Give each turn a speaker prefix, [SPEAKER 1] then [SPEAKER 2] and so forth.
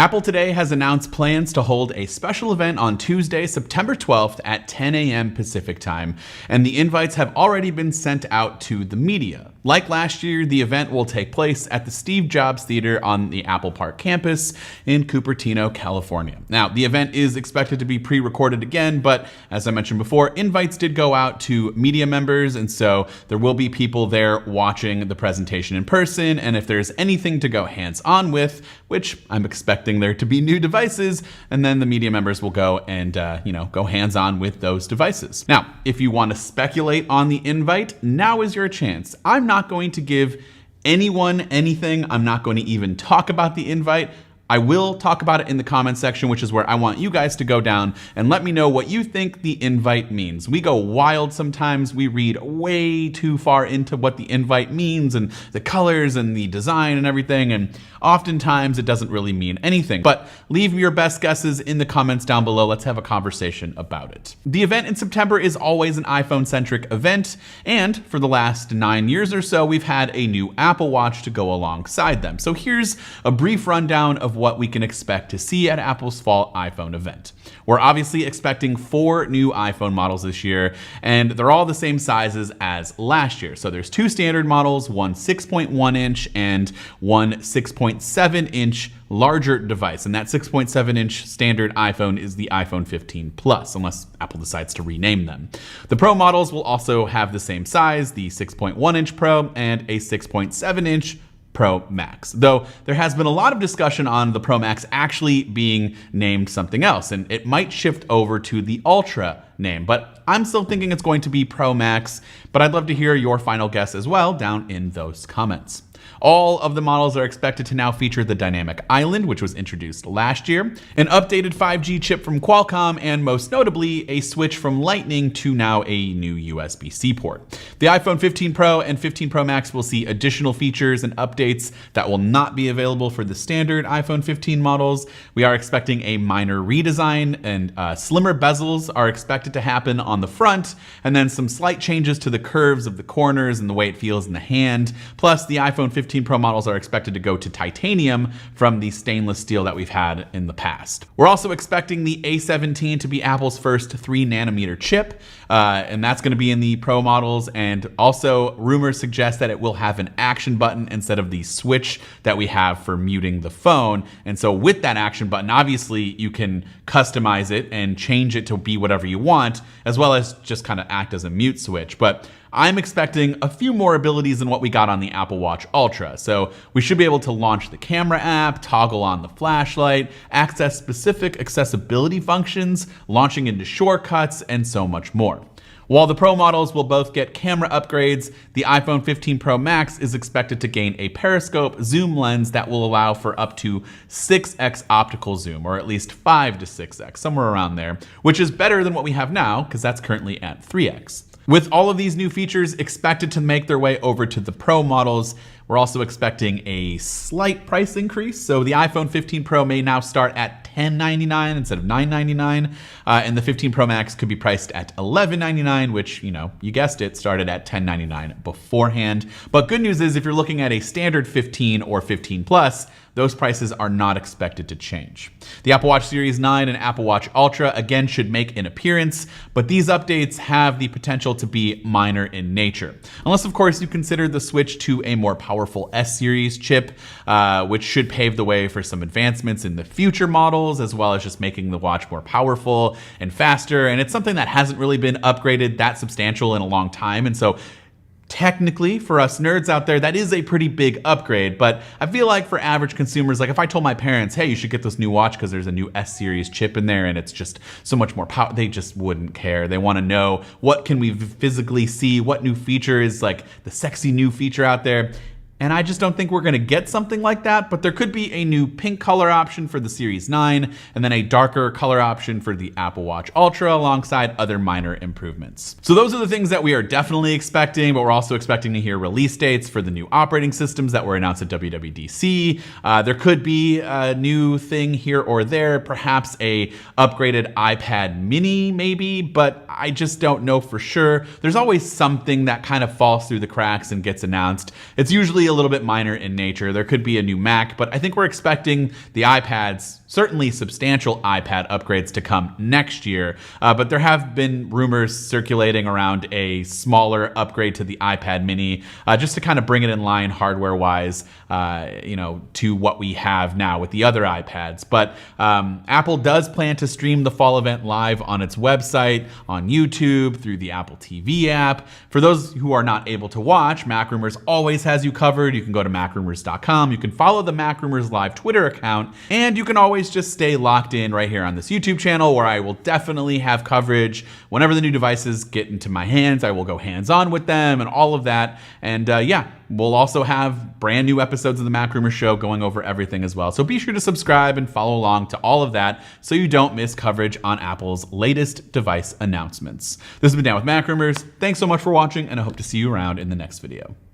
[SPEAKER 1] Apple today has announced plans to hold a special event on Tuesday, September 12th at 10 a.m. Pacific time, and the invites have already been sent out to the media. Like last year, the event will take place at the Steve Jobs Theater on the Apple Park campus in Cupertino, California. Now, the event is expected to be pre-recorded again, but as I mentioned before, invites did go out to media members, and so there will be people there watching the presentation in person, and if there's anything to go hands-on with, which I'm expecting there to be new devices, and then the media members will go and go hands-on with those devices. Now, if you want to speculate on the invite, now is your chance. I'm not going to give anyone anything. I'm not going to even talk about the invite. I will talk about it in the comments section, which is where I want you guys to go down and let me know what you think the invite means. We go wild sometimes. We read way too far into what the invite means and the colors and the design and everything, and oftentimes it doesn't really mean anything. But leave your best guesses in the comments down below. Let's have a conversation about it. The event in September is always an iPhone-centric event, and for the last 9 years or so, we've had a new Apple Watch to go alongside them. So here's a brief rundown of what we can expect to see at Apple's fall iPhone event. We're obviously expecting 4 new iPhone models this year, and they're all the same sizes as last year. So there's 2 standard models, one 6.1 inch and one 6.7 inch larger device. And that 6.7 inch standard iPhone is the iPhone 15 Plus, unless Apple decides to rename them. The Pro models will also have the same size, the 6.1 inch Pro and a 6.7 inch Pro Max, though there has been a lot of discussion on the Pro Max actually being named something else, and it might shift over to the Ultra name, but I'm still thinking it's going to be Pro Max, but I'd love to hear your final guess as well down in those comments. All of the models are expected to now feature the Dynamic Island, which was introduced last year, an updated 5G chip from Qualcomm, and most notably, a switch from Lightning to now a new USB-C port. The iPhone 15 Pro and 15 Pro Max will see additional features and updates that will not be available for the standard iPhone 15 models. We are expecting a minor redesign, and slimmer bezels are expected to happen on the front, and then some slight changes to the curves of the corners and the way it feels in the hand. Plus, the iPhone 15 Pro models are expected to go to titanium from the stainless steel that we've had in the past. We're also expecting the A17 to be Apple's first 3nm chip, and that's going to be in the Pro models, and also rumors suggest that it will have an action button instead of the switch that we have for muting the phone. And so with that action button, obviously you can customize it and change it to be whatever you want, as well as just kind of act as a mute switch. But I'm expecting a few more abilities than what we got on the Apple Watch Ultra. So we should be able to launch the camera app, toggle on the flashlight, access specific accessibility functions, launching into shortcuts, and so much more. While the Pro models will both get camera upgrades, the iPhone 15 Pro Max is expected to gain a periscope zoom lens that will allow for up to 6x optical zoom, or at least 5 to 6x, somewhere around there, which is better than what we have now, because that's currently at 3x. With all of these new features expected to make their way over to the Pro models, we're also expecting a slight price increase. So the iPhone 15 Pro may now start at $10.99 instead of $9.99, and the 15 Pro Max could be priced at $11.99, which, you guessed it, started at $10.99 beforehand. But good news is if you're looking at a standard 15 or 15 Plus, those prices are not expected to change. The Apple Watch Series 9 and Apple Watch Ultra again should make an appearance, but these updates have the potential to be minor in nature. Unless, of course, you consider the switch to a more powerful S-Series chip, which should pave the way for some advancements in the future models, as well as just making the watch more powerful and faster. And it's something that hasn't really been upgraded that substantial in a long time. And so technically, for us nerds out there, that is a pretty big upgrade, but I feel like for average consumers, like if I told my parents, hey, you should get this new watch because there's a new S-Series chip in there and it's just so much more power, they just wouldn't care. They want to know, what can we physically see? What new feature is like the sexy new feature out there? And I just don't think we're going to get something like that, but there could be a new pink color option for the Series 9 and then a darker color option for the Apple Watch Ultra alongside other minor improvements. So those are the things that we are definitely expecting, but we're also expecting to hear release dates for the new operating systems that were announced at WWDC. There could be a new thing here or there, perhaps a upgraded iPad mini maybe, but I just don't know for sure. There's always something that kind of falls through the cracks and gets announced. It's usually a little bit minor in nature. There could be a new Mac, but I think we're expecting the iPads, certainly substantial iPad upgrades to come next year. But there have been rumors circulating around a smaller upgrade to the iPad mini, just to kind of bring it in line hardware-wise, to what we have now with the other iPads. But Apple does plan to stream the fall event live on its website, on YouTube, through the Apple TV app. For those who are not able to watch, Mac Rumors always has you covered. You can go to macrumors.com. You can follow the Mac Rumors Live Twitter account, and you can always just stay locked in right here on this YouTube channel, where I will definitely have coverage whenever the new devices get into my hands. I will go hands-on with them and all of that. And we'll also have brand new episodes of the Mac Rumors Show going over everything as well. So be sure to subscribe and follow along to all of that so you don't miss coverage on Apple's latest device announcements. This has been Dan with Mac Rumors. Thanks so much for watching, and I hope to see you around in the next video.